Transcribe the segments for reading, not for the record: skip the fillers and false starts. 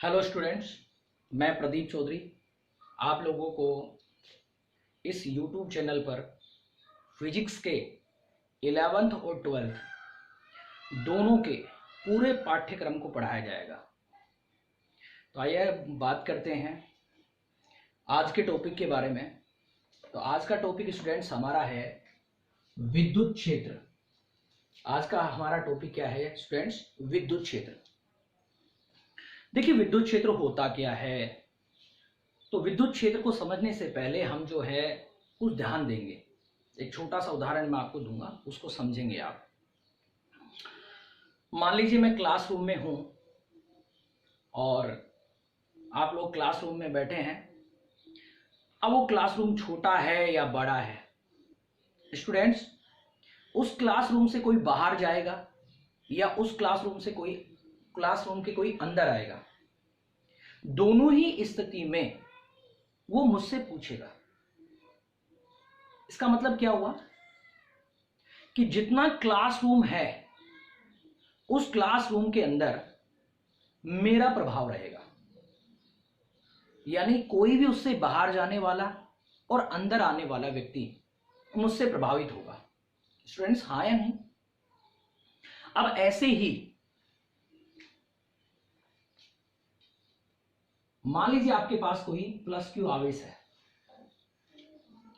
Hello students, मैं प्रदीप चौधरी आप लोगों को इस यूट्यूब चैनल पर फिजिक्स के 11th और 12th दोनों के पूरे पाठ्यक्रम को पढ़ाया जाएगा। तो आइए बात करते हैं आज के टॉपिक के बारे में। तो आज का टॉपिक स्टूडेंट्स हमारा है विद्युत क्षेत्र। आज का हमारा टॉपिक क्या है स्टूडेंट्स? विद्युत क्षेत्र। देखिए, विद्युत क्षेत्र होता क्या है? तो विद्युत क्षेत्र को समझने से पहले हम जो है कुछ ध्यान देंगे। एक छोटा सा उदाहरण मैं आपको दूंगा, उसको समझेंगे आप। मान लीजिए मैं क्लासरूम में हूं और आप लोग क्लासरूम में बैठे हैं। अब वो क्लासरूम छोटा है या बड़ा है स्टूडेंट्स? उस क्लासरूम से कोई बाहर जाएगा या उस क्लासरूम के कोई अंदर आएगा, दोनों ही स्थिति में वो मुझसे पूछेगा। इसका मतलब क्या हुआ कि जितना क्लासरूम है उस क्लासरूम के अंदर मेरा प्रभाव रहेगा, यानी कोई भी उससे बाहर जाने वाला और अंदर आने वाला व्यक्ति मुझसे प्रभावित होगा। स्टूडेंट्स, हाँ या नहीं? अब ऐसे ही मान लीजिए आपके पास कोई प्लस क्यू आवेश है।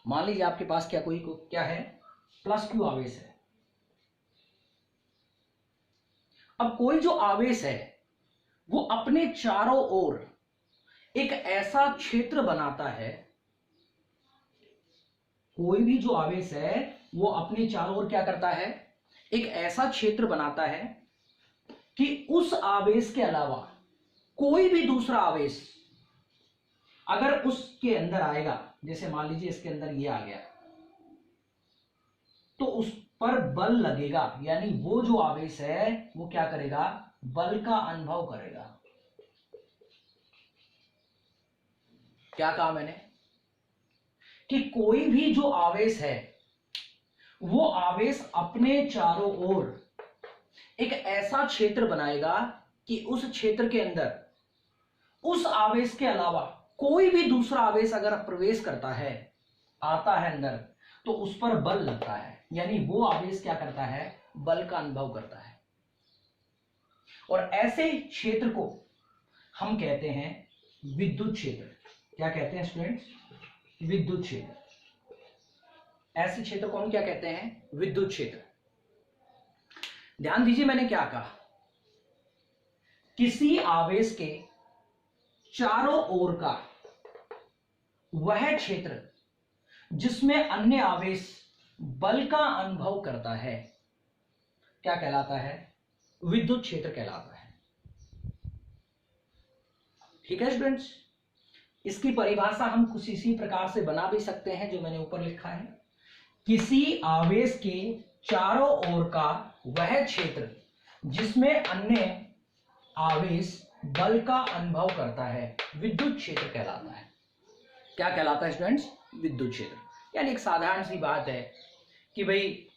मान लीजिए आपके पास क्या है? प्लस क्यू आवेश है। अब कोई जो आवेश है वो अपने चारों ओर एक ऐसा क्षेत्र बनाता है। कोई भी जो आवेश है वो अपने चारों ओर क्या करता है? एक ऐसा क्षेत्र बनाता है कि उस आवेश के अलावा कोई भी दूसरा आवेश अगर उसके अंदर आएगा, जैसे मान लीजिए इसके अंदर ये आ गया, तो उस पर बल लगेगा, यानी वो जो आवेश है वो क्या करेगा? बल का अनुभव करेगा। क्या कहा मैंने? कि कोई भी जो आवेश है वो आवेश अपने चारों ओर एक ऐसा क्षेत्र बनाएगा कि उस क्षेत्र के अंदर उस आवेश के अलावा कोई भी दूसरा आवेश अगर प्रवेश करता है, आता है अंदर, तो उस पर बल लगता है, यानी वो आवेश क्या करता है? बल का अनुभव करता है। और ऐसे क्षेत्र को हम कहते हैं विद्युत क्षेत्र। क्या कहते हैं स्टूडेंट्स? विद्युत क्षेत्र। ऐसे क्षेत्र को हम क्या कहते हैं? विद्युत क्षेत्र। ध्यान दीजिए, मैंने क्या कहा? किसी आवेश के चारों ओर का वह क्षेत्र जिसमें अन्य आवेश बल का अनुभव करता है क्या कहलाता है? विद्युत क्षेत्र कहलाता है। ठीक है स्टूडेंट्स, इसकी परिभाषा हम कुछ इसी प्रकार से बना भी सकते हैं जो मैंने ऊपर लिखा है। किसी आवेश के चारों ओर का वह क्षेत्र जिसमें अन्य आवेश बल का अनुभव करता है विद्युत क्षेत्र कहलाता है। क्या कहलाता है स्टूडेंट्स? विद्युत क्षेत्र। यानी एक साधारण सी बात है कि भाई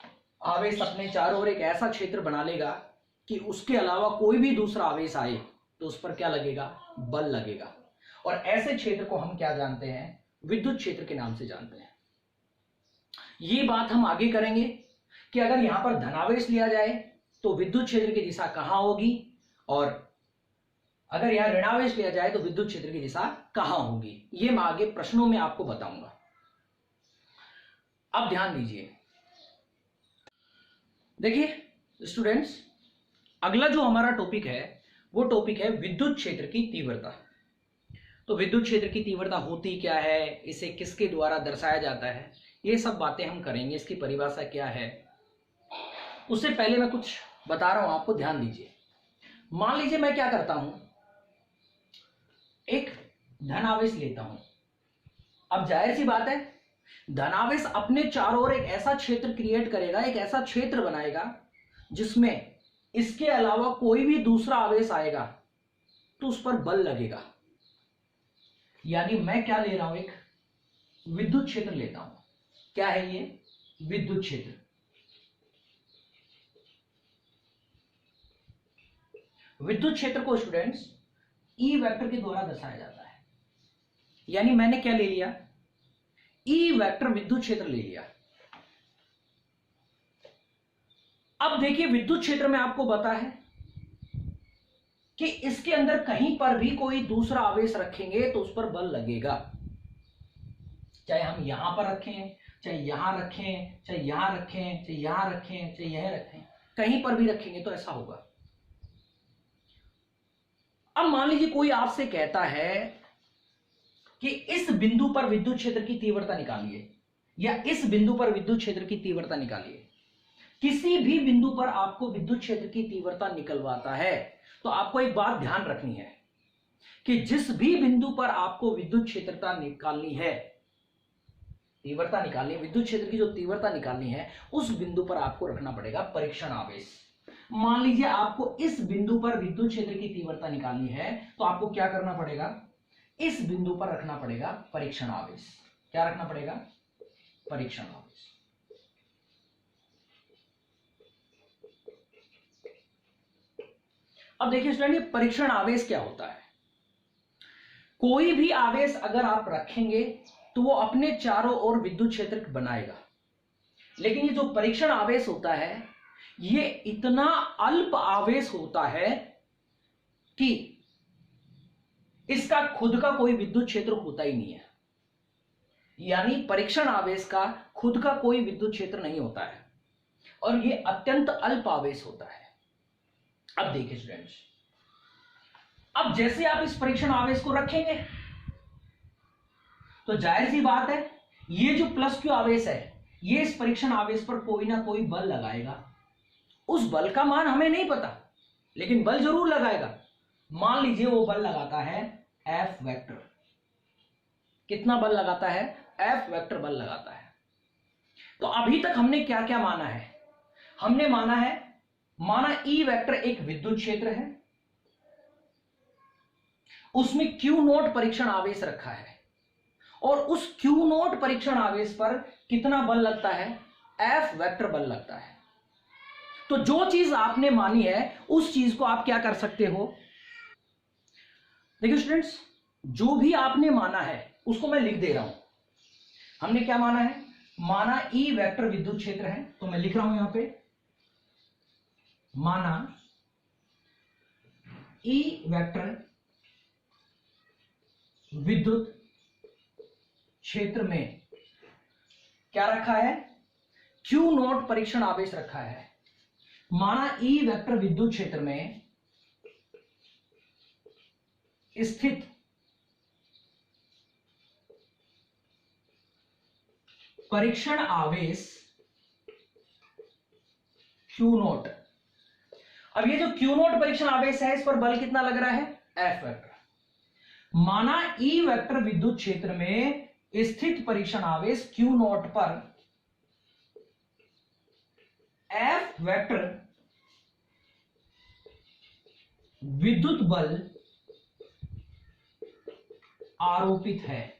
आवेश अपने चारों ओर एक ऐसा क्षेत्र बना लेगा कि उसके अलावा कोई भी दूसरा आवेश आए तो उस पर क्या लगेगा? बल लगेगा। और ऐसे क्षेत्र को हम क्या जानते हैं? विद्युत क्षेत्र के नाम से जानते हैं। ये बात हम आगे करेंगे कि अगर यहां पर धनावेश लिया जाए तो विद्युत क्षेत्र की दिशा कहां होगी, और अगर यहां ऋणावेश लिया जाए तो विद्युत क्षेत्र की दिशा कहां होगी। ये मैं आगे प्रश्नों में आपको बताऊंगा। अब ध्यान दीजिए, देखिए स्टूडेंट्स, अगला जो हमारा टॉपिक है वो टॉपिक है विद्युत क्षेत्र की तीव्रता। तो विद्युत क्षेत्र की तीव्रता होती क्या है, इसे किसके द्वारा दर्शाया जाता है, ये सब बातें हम करेंगे। इसकी परिभाषा क्या है, उससे पहले मैं कुछ बता रहा हूं आपको, ध्यान दीजिए। मान लीजिए मैं क्या करता हूं, एक धनावेश लेता हूं। अब जाहिर सी बात है, धनावेश अपने चारों ओर एक ऐसा क्षेत्र क्रिएट करेगा, एक ऐसा क्षेत्र बनाएगा जिसमें इसके अलावा कोई भी दूसरा आवेश आएगा तो उस पर बल लगेगा। यानी मैं क्या ले रहा हूं? एक विद्युत क्षेत्र लेता हूं। क्या है ये? विद्युत क्षेत्र। विद्युत क्षेत्र को स्टूडेंट्स ई वेक्टर के द्वारा दर्शाया जाता है। यानी मैंने क्या ले लिया, ई वेक्टर विद्युत क्षेत्र ले लिया। अब देखिए विद्युत क्षेत्र में आपको पता है कि इसके अंदर कहीं पर भी कोई दूसरा आवेश रखेंगे तो उस पर बल लगेगा, चाहे हम यहां पर रखें, चाहे यहां रखें, चाहे यहां रखें, चाहे यहां रखें, चाहे यहां रखें, कहीं पर भी रखेंगे तो ऐसा होगा। अब मान लीजिए कोई आपसे कहता है कि इस बिंदु पर विद्युत क्षेत्र की तीव्रता निकालिए, या इस बिंदु पर विद्युत क्षेत्र की तीव्रता निकालिए। किसी भी बिंदु पर आपको विद्युत क्षेत्र की तीव्रता निकलवाता है तो आपको एक बात ध्यान रखनी है कि जिस भी बिंदु पर आपको विद्युत क्षेत्रता निकालनी है, तीव्रता निकालनी है, विद्युत क्षेत्र की जो तीव्रता निकालनी है, उस बिंदु पर आपको रखना पड़ेगा परीक्षण आवेश। मान लीजिए आपको इस बिंदु पर विद्युत क्षेत्र की तीव्रता निकालनी है तो आपको क्या करना पड़ेगा, इस बिंदु पर रखना पड़ेगा परीक्षण आवेश। क्या रखना पड़ेगा, परीक्षण आवेश। अब देखिए स्टूडेंट, ये परीक्षण आवेश क्या होता है। कोई भी आवेश अगर आप रखेंगे तो वो अपने चारों ओर विद्युत क्षेत्र बनाएगा, लेकिन ये जो परीक्षण आवेश होता है ये इतना अल्प आवेश होता है कि इसका खुद का कोई विद्युत क्षेत्र होता ही नहीं है। यानी परीक्षण आवेश का खुद का कोई विद्युत क्षेत्र नहीं होता है और ये अत्यंत अल्प आवेश होता है। अब देखिए स्टूडेंट्स, अब जैसे आप इस परीक्षण आवेश को रखेंगे तो जाहिर सी बात है ये जो प्लस क्यू आवेश है ये इस परीक्षण आवेश पर कोई ना कोई बल लगाएगा। उस बल का मान हमें नहीं पता, लेकिन बल जरूर लगाएगा। मान लीजिए वो बल लगाता है एफ वेक्टर। कितना बल लगाता है, एफ वेक्टर बल लगाता है। तो अभी तक हमने क्या क्या माना है, हमने माना ई वेक्टर एक विद्युत क्षेत्र है, उसमें क्यू नोट परीक्षण आवेश रखा है और उस क्यू नोट परीक्षण आवेश पर कितना बल लगता है, एफ वेक्टर बल लगता है। तो जो चीज आपने मानी है उस चीज को आप क्या कर सकते हो, देखिए स्टूडेंट्स, जो भी आपने माना है उसको मैं लिख दे रहा हूं। हमने क्या माना है, माना ई वेक्टर विद्युत क्षेत्र है, तो मैं लिख रहा हूं यहां पे, माना ई वेक्टर विद्युत क्षेत्र में क्या रखा है, क्यू नोट परीक्षण आवेश रखा है। माना ई वेक्टर विद्युत क्षेत्र में स्थित परीक्षण आवेश क्यू नोट। अब ये जो क्यू नोट परीक्षण आवेश है इस पर बल कितना लग रहा है, एफ वेक्टर। माना ई वेक्टर विद्युत क्षेत्र में स्थित परीक्षण आवेश क्यू नोट पर एफ वेक्टर विद्युत बल आरोपित है।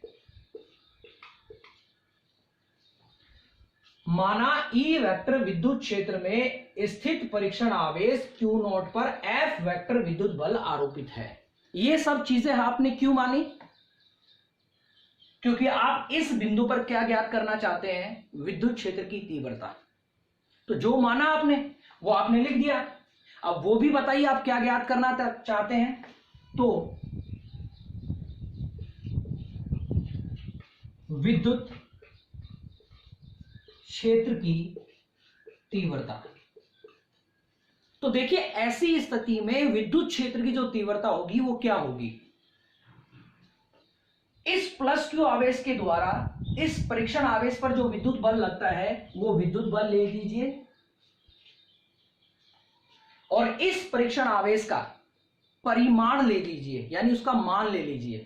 माना ई वेक्टर विद्युत क्षेत्र में स्थित परीक्षण आवेश क्यू नोट पर एफ वेक्टर विद्युत बल आरोपित है। ये सब चीजें आपने क्यों मानी, क्योंकि आप इस बिंदु पर क्या ज्ञात करना चाहते हैं, विद्युत क्षेत्र की तीव्रता। तो जो माना आपने वो आपने लिख दिया। अब वो भी बताइए आप क्या ज्ञात करना चाहते हैं। तो विद्युत क्षेत्र की तीव्रता। तो देखिए ऐसी स्थिति में विद्युत क्षेत्र की जो तीव्रता होगी वो क्या होगी, इस प्लस क्यू आवेश के द्वारा इस परीक्षण आवेश पर जो विद्युत बल लगता है वो विद्युत बल ले लीजिए और इस परीक्षण आवेश का परिमाण ले लीजिए, यानी उसका मान ले लीजिए।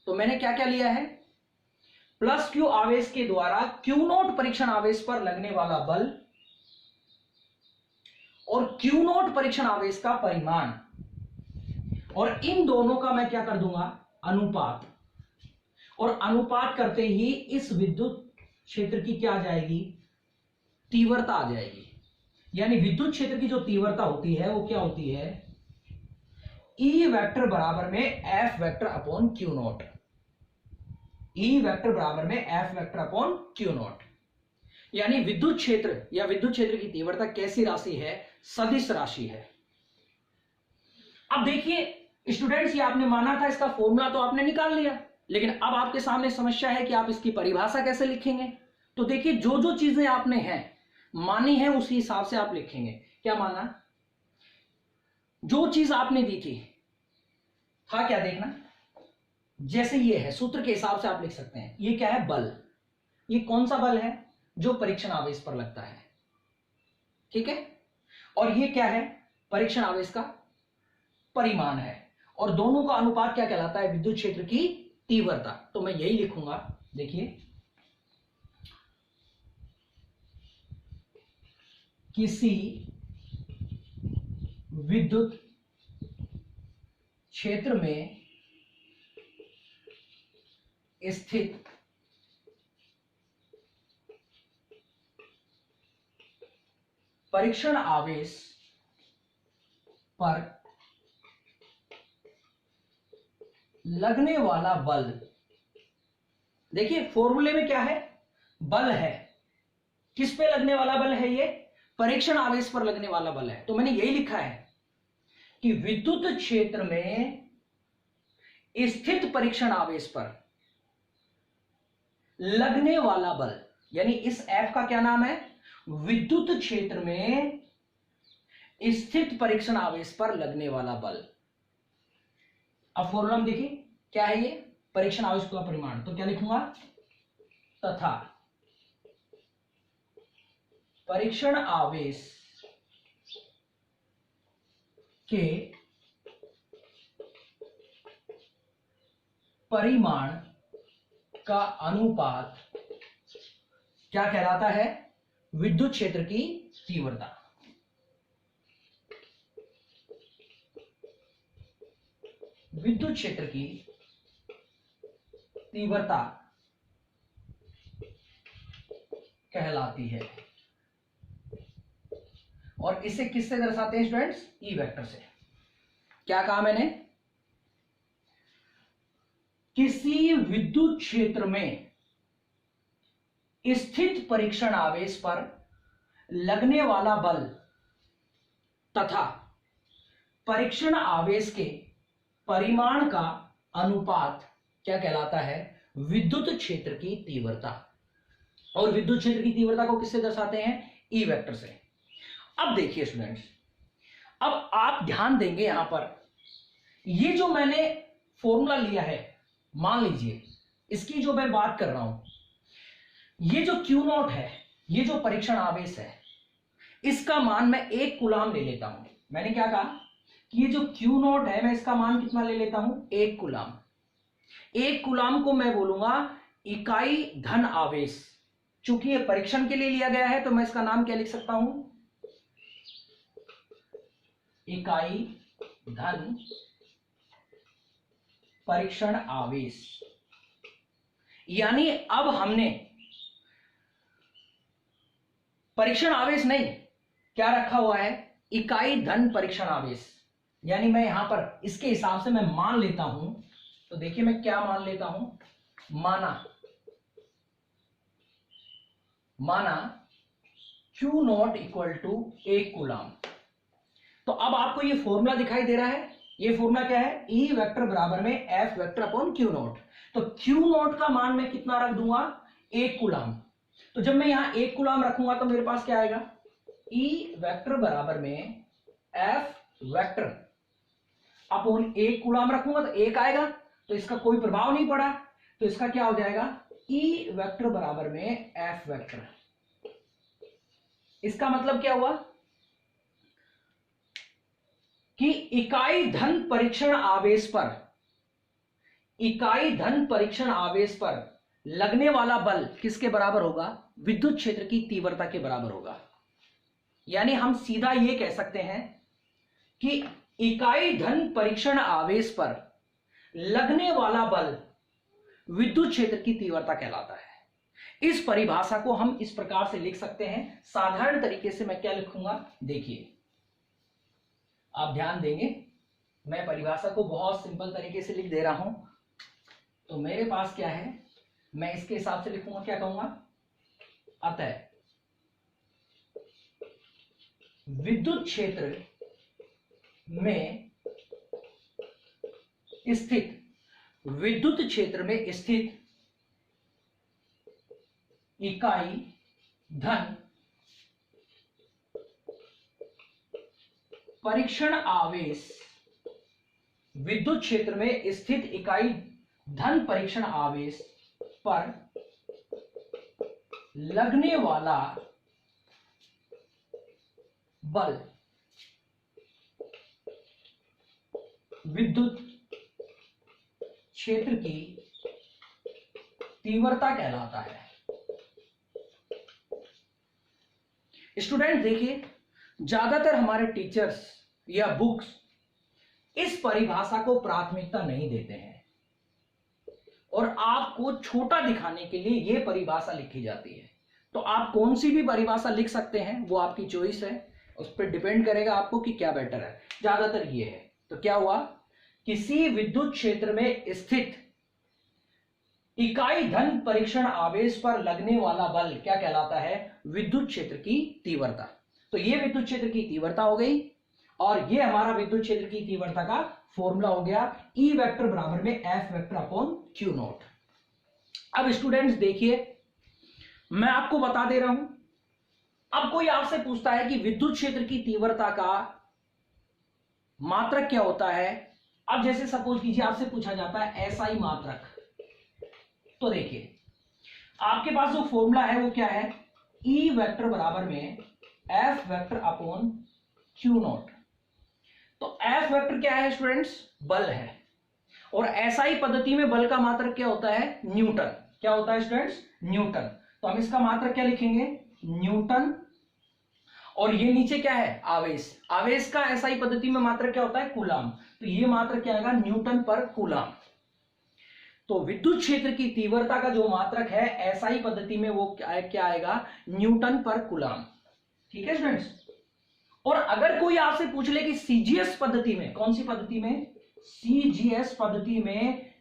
तो मैंने क्या क्या लिया है, प्लस क्यू आवेश के द्वारा क्यू नोट परीक्षण आवेश पर लगने वाला बल और क्यू नोट परीक्षण आवेश का परिमाण, और इन दोनों का मैं क्या कर दूंगा, अनुपात। और अनुपात करते ही इस विद्युत क्षेत्र की क्या आ जाएगी, तीव्रता आ जाएगी। यानी विद्युत क्षेत्र की जो तीव्रता होती है वो क्या होती है, ई वेक्टर बराबर में F vector upon Q not. E vector बराबर में F vector upon Q not, यानी विद्युत क्षेत्र या विद्युत क्षेत्र की तीव्रता कैसी राशि है? सदिश राशि है। अब देखिए स्टूडेंट्स, ये आपने माना था, इसका फॉर्मूला तो आपने निकाल लिया, लेकिन अब आपके सामने समस्या है कि आप इसकी परिभाषा कैसे लिखेंगे। तो देखिए जो जो चीजें आपने हैं मानी है उसी हिसाब से आप लिखेंगे। क्या माना? जो चीज आपने दी थी था क्या, देखना, जैसे ये है सूत्र के हिसाब से आप लिख सकते हैं। ये क्या है? बल। ये कौन सा बल है? जो परीक्षण आवेश पर लगता है, ठीक है। और ये क्या है? परीक्षण आवेश का परिमाण है। और दोनों का अनुपात क्या कहलाता है? विद्युत क्षेत्र की तीव्रता। तो मैं यही लिखूंगा, देखिए, किसी विद्युत क्षेत्र में स्थित परीक्षण आवेश पर लगने वाला बल, देखिए फॉर्मूले में क्या है? बल है। किस पे लगने वाला बल है? ये परीक्षण आवेश पर लगने वाला बल है। तो मैंने यही लिखा है कि विद्युत क्षेत्र में स्थित परीक्षण आवेश पर लगने वाला बल, यानी इस एफ का क्या नाम है? विद्युत क्षेत्र में स्थित परीक्षण आवेश पर लगने वाला बल। अब फॉर्मूला में देखिए क्या है? ये परीक्षण आवेश का परिमाण। तो क्या लिखूंगा? तथा परीक्षण आवेश के परिमाण का अनुपात क्या कहलाता है? विद्युत क्षेत्र की तीव्रता। विद्युत क्षेत्र की तीव्रता कहलाती है। और इसे किससे दर्शाते हैं स्टूडेंट्स? ई वेक्टर से। क्या कहा मैंने? किसी विद्युत क्षेत्र में स्थित परीक्षण आवेश पर लगने वाला बल तथा परीक्षण आवेश के परिमाण का अनुपात क्या कहलाता है? विद्युत क्षेत्र की तीव्रता। और विद्युत क्षेत्र की तीव्रता को किससे दर्शाते हैं? ई वेक्टर से। अब देखिए स्टूडेंट्स, अब आप ध्यान देंगे यहां पर, ये जो मैंने फॉर्मूला लिया है, मान लीजिए इसकी जो मैं बात कर रहा हूं, ये जो Q0 है, ये जो परीक्षण आवेश है, इसका मान मैं 1 कूलाम ले लेता हूं। मैंने क्या कहा कि ये जो Q0 है, मैं इसका मान कितना ले लेता हूं? 1 कूलाम। 1 कूलाम को मैं बोलूंगा इकाई धन आवेश। चूंकि ये परीक्षण के लिए लिया गया है तो मैं इसका नाम क्या लिख सकता हूं? इकाई धन परीक्षण आवेश। यानी अब हमने परीक्षण आवेश नहीं, क्या रखा हुआ है? इकाई धन परीक्षण आवेश। यानी मैं यहां पर इसके हिसाब से मैं मान लेता हूं। तो देखिए मैं क्या मान लेता हूं? माना Q0 इक्वल टू 1 कूलाम। तो अब आपको ये फॉर्मूला दिखाई दे रहा है। ये फॉर्मूला क्या है? E वेक्टर बराबर में F वेक्टर अपॉन Q0। तो Q0 का मान मैं कितना रख दूंगा? 1 कूलाम। तो जब मैं यहां 1 कूलाम रखूंगा तो मेरे पास क्या आएगा? E वेक्टर बराबर में F वेक्टर अपॉन 1 कूलाम रखूंगा तो 1 आएगा, तो इसका कोई प्रभाव नहीं पड़ा। तो इसका क्या हो जाएगा? E वेक्टर बराबर में F वेक्टर। इसका मतलब क्या हुआ कि इकाई धन परीक्षण आवेश पर लगने वाला बल किसके बराबर होगा? विद्युत क्षेत्र की तीव्रता के बराबर होगा। यानी हम सीधा ये कह सकते हैं कि इकाई धन परीक्षण आवेश पर लगने वाला बल विद्युत क्षेत्र की तीव्रता कहलाता है। इस परिभाषा को हम इस प्रकार से लिख सकते हैं। साधारण तरीके से मैं क्या लिखूंगा? देखिए आप ध्यान देंगे, मैं परिभाषा को बहुत सिंपल तरीके से लिख दे रहा हूं। तो मेरे पास क्या है, मैं इसके हिसाब से लिखूंगा, क्या कहूंगा, अतः विद्युत क्षेत्र में स्थित, विद्युत क्षेत्र में स्थित इकाई धन परीक्षण आवेश, विद्युत क्षेत्र में स्थित इकाई धन परीक्षण आवेश पर लगने वाला बल विद्युत क्षेत्र की तीव्रता कहलाता है। स्टूडेंट देखिए, ज्यादातर हमारे टीचर्स या बुक्स इस परिभाषा को प्राथमिकता नहीं देते हैं और आपको छोटा दिखाने के लिए यह परिभाषा लिखी जाती है। तो आप कौन सी भी परिभाषा लिख सकते हैं, वो आपकी चॉइस है, उस पर डिपेंड करेगा आपको कि क्या बेटर है। ज्यादातर ये है। तो क्या हुआ, किसी विद्युत क्षेत्र में स्थित इकाई धन परीक्षण आवेश पर लगने वाला बल क्या कहलाता है, विद्युत क्षेत्र की तीव्रता। तो ये विद्युत क्षेत्र की तीव्रता हो गई और ये हमारा विद्युत क्षेत्र की तीव्रता का फॉर्मूला हो गया, ई वेक्टर बराबर में F vector upon Q not. अब स्टूडेंट्स देखिए, मैं आपको बता दे रहा हूं, अब कोई आपसे पूछता है कि विद्युत क्षेत्र की तीव्रता का मात्रक क्या होता है। अब जैसे सपोज कीजिए आपसे पूछा जाता है एसआई मात्रक, तो देखिए आपके पास जो फॉर्मूला है वो क्या है, ई वेक्टर बराबर में F vector upon Q not. तो एफ वेक्टर क्या है स्टूडेंट्स, बल है, और एसआई पद्धति में बल का मात्रक क्या होता है, न्यूटन। क्या होता है स्टूडेंट्स, न्यूटन। तो हम इसका मात्रक क्या लिखेंगे, न्यूटन, और ये नीचे क्या है, आवेश। आवेश का एसआई पद्धति में मात्रक क्या होता है, कूलाम। तो ये मात्रक क्या आएगा, न्यूटन पर कूलाम। तो विद्युत क्षेत्र की तीव्रता का जो मात्रक है एसआई पद्धति में वो क्या आएगा, न्यूटन पर कूलाम। ठीक है स्टूडेंट्स। और अगर कोई आपसे पूछ ले कि सीजीएस पद्धति में, कौन सी पद्धति में, सीजीएस पद्धति में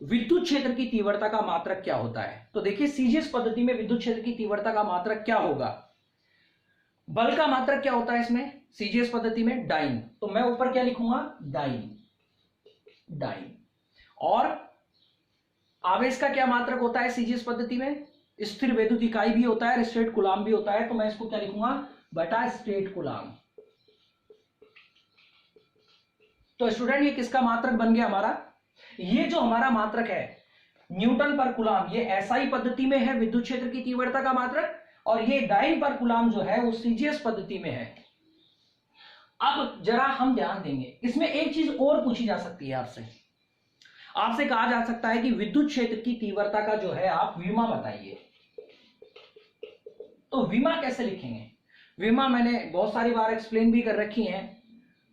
विद्युत क्षेत्र की तीव्रता का मात्रक क्या होता है, तो देखिए सीजीएस पद्धति में विद्युत क्षेत्र की तीव्रता का मात्रक क्या होगा, बल का मात्रक क्या होता है इसमें सीजीएस पद्धति में, डाइन। तो मैं ऊपर क्या लिखूंगा, डाइन, डाइन। और आवेश का क्या मात्रक होता है सीजीएस पद्धति में, स्थिर विद्युत इकाई भी होता है, स्टेट कूलाम भी होता है। तो मैं इसको क्या लिखूंगा, बटा स्टेट कूलाम। तो स्टूडेंट ये किसका मात्रक बन गया हमारा, ये जो हमारा मात्रक है न्यूटन पर कूलाम, ये एसआई पद्धति में है विद्युत क्षेत्र की तीव्रता का मात्रक, और ये डाइन पर कूलाम जो है वो सीजीएस पद्धति में है। अब जरा हम ध्यान देंगे, इसमें एक चीज और पूछी जा सकती है आपसे, आपसे कहा जा सकता है कि विद्युत क्षेत्र की तीव्रता का जो है आप विमा बताइए। तो विमा कैसे लिखेंगे, विमा मैंने बहुत सारी बार एक्सप्लेन भी कर रखी है।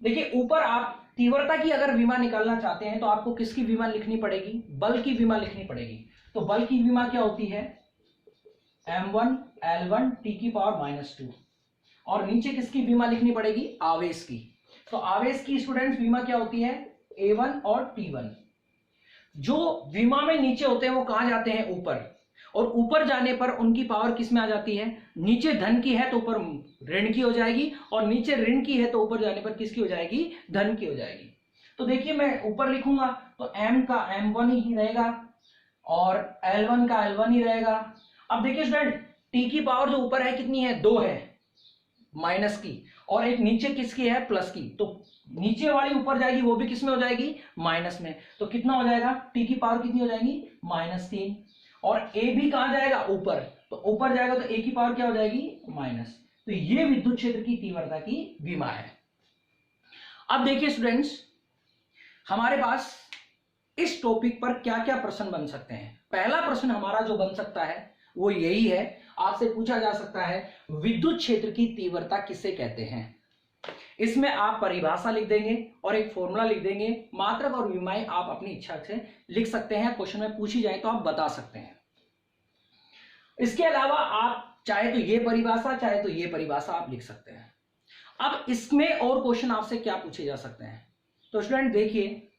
देखिए ऊपर आप तीव्रता की अगर विमा निकालना चाहते हैं तो आपको किसकी विमा लिखनी पड़ेगी, बल की विमा लिखनी पड़ेगी। तो बल की विमा क्या होती है, m1 L1 T⁻²। और नीचे किसकी विमा लिखनी पड़ेगी, आवेश की। तो आवेश की स्टूडेंट्स विमा क्या होती है, A1 और T1। जो विमा में नीचे होते हैं वो कहां जाते हैं, ऊपर, और ऊपर जाने पर उनकी पावर किस में आ जाती है, नीचे धन की है तो ऊपर ऋण की हो जाएगी, और नीचे ऋण की है तो ऊपर जाने पर किसकी हो जाएगी, धन की हो जाएगी। तो देखिए मैं ऊपर लिखूंगा तो m का m1 ही रहेगा और L1 का L1 ही रहेगा। अब देखिए स्टूडेंट t की पावर जो ऊपर है कितनी है, 2 है माइनस की, और एक नीचे किसकी है, प्लस की। तो नीचे वाली ऊपर जाएगी वो भी किस में हो जाएगी, माइनस में। तो कितना हो जाएगा, t की पावर कितनी हो जाएगी, -3, और a भी कहां जाएगा, ऊपर। तो ऊपर जाएगा तो a की पावर क्या हो जाएगी, माइनस। तो ये विद्युत क्षेत्र की तीव्रता की विमा है। अब देखिए स्टूडेंट्स, हमारे पास इस टॉपिक पर क्या क्या प्रश्न बन सकते हैं। पहला प्रश्न हमारा जो बन सकता है वो यही है, आपसे पूछा जा सकता है विद्युत क्षेत्र की तीव्रता किसे कहते हैं। इसमें आप परिभाषा लिख देंगे और एक फॉर्मूला लिख देंगे, मात्रक और विमाएं आप अपनी इच्छा से लिख सकते हैं, क्वेश्चन में पूछी जाए तो आप बता सकते हैं। इसके अलावा आप चाहे तो ये परिभाषा चाहे तो ये परिभाषा आप लिख सकते हैं। अब इसमें और क्वेश्चन आपसे क्या पूछे जा सकते हैं, तो स्टूडेंट देखिए,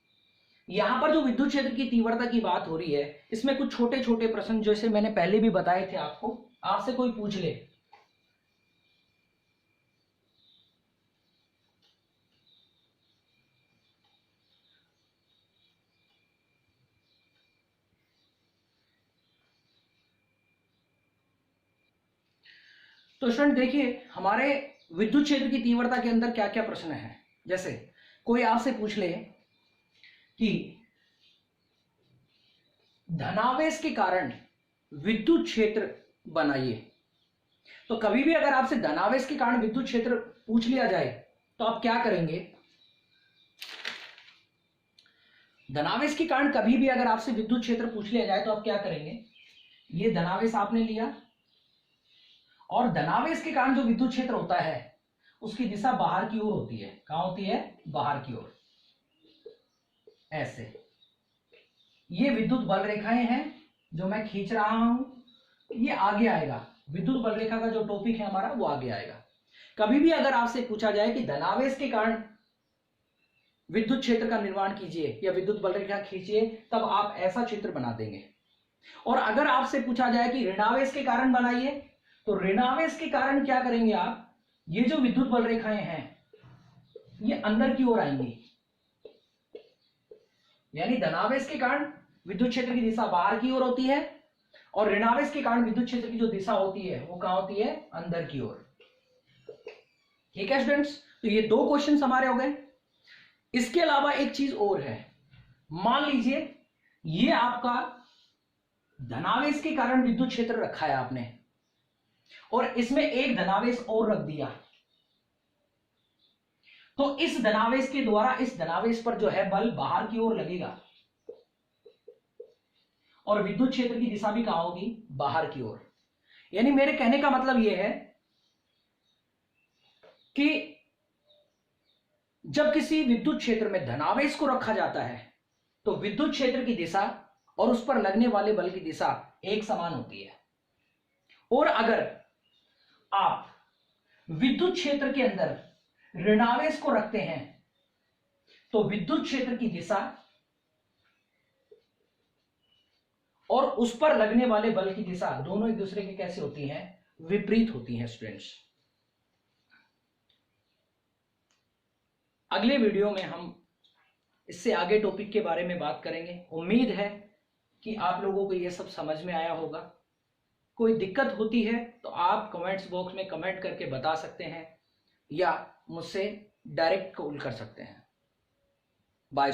यहां पर जो विद्युत क्षेत्र की तीव्रता की बात हो रही है, इसमें कुछ छोटे छोटे प्रश्न जैसे मैंने पहले भी बताए थे आपको, आपसे कोई पूछ ले तो स्टूडेंट देखिए, हमारे विद्युत क्षेत्र की तीव्रता के अंदर क्या क्या प्रश्न है। जैसे कोई आपसे पूछ ले कि धनावेश के कारण विद्युत क्षेत्र बनाइए, तो कभी भी अगर आपसे धनावेश के कारण विद्युत क्षेत्र पूछ लिया जाए तो आप क्या करेंगे। धनावेश के कारण कभी भी अगर आपसे विद्युत क्षेत्र पूछ लिया जाए तो आप क्या करेंगे। ये धनावेश आपने लिया और धनावेश के कारण जो विद्युत क्षेत्र होता है उसकी दिशा बाहर की ओर होती है। कहां होती है? बाहर की ओर। ऐसे ये विद्युत बल रेखाएं हैं जो मैं खींच रहा हूं, ये आगे आएगा। विद्युत बल रेखा का जो टॉपिक है हमारा वो आगे आएगा। कभी भी अगर आपसे पूछा जाए कि धनावेश के कारण विद्युत क्षेत्र का निर्माण कीजिए या विद्युत बल रेखा खींचिए, तब आप ऐसा चित्र बना देंगे। और अगर आपसे पूछा जाए कि ऋणावेश के कारण बनाइए, तो ऋणावेश के कारण क्या करेंगे आप, ये जो विद्युत बल रेखाएं हैं ये अंदर की ओर आएंगी, यानी धनावेश के कारण विद्युत क्षेत्र की दिशा बाहर की ओर होती है और ऋणावेश के कारण विद्युत क्षेत्र की जो दिशा होती है वो कहां होती है? अंदर की ओर। ठीक है स्टूडेंट्स, तो ये दो क्वेश्चन हमारे हो गए। इसके अलावा एक चीज और है, मान लीजिए ये आपका धनावेश के कारण विद्युत क्षेत्र रखा है आपने और इसमें एक धनावेश और रख दिया, तो इस धनावेश के द्वारा इस धनावेश पर जो है बल बाहर की ओर लगेगा और विद्युत क्षेत्र की दिशा भी कहां होगी? बाहर की ओर। यानी मेरे कहने का मतलब यह है कि जब किसी विद्युत क्षेत्र में धनावेश को रखा जाता है तो विद्युत क्षेत्र की दिशा और उस पर लगने वाले बल की दिशा एक समान होती है। और अगर आप विद्युत क्षेत्र के अंदर ऋणावेश को रखते हैं तो विद्युत क्षेत्र की दिशा और उस पर लगने वाले बल की दिशा दोनों एक दूसरे के कैसे होती हैं? विपरीत होती हैं स्टूडेंट्स। अगले वीडियो में हम इससे आगे टॉपिक के बारे में बात करेंगे। उम्मीद है कि आप लोगों को यह सब समझ में आया होगा। कोई दिक्कत होती है तो आप कमेंट्स बॉक्स में कमेंट करके बता सकते हैं या मुझसे डायरेक्ट कॉल कर सकते हैं। बाय।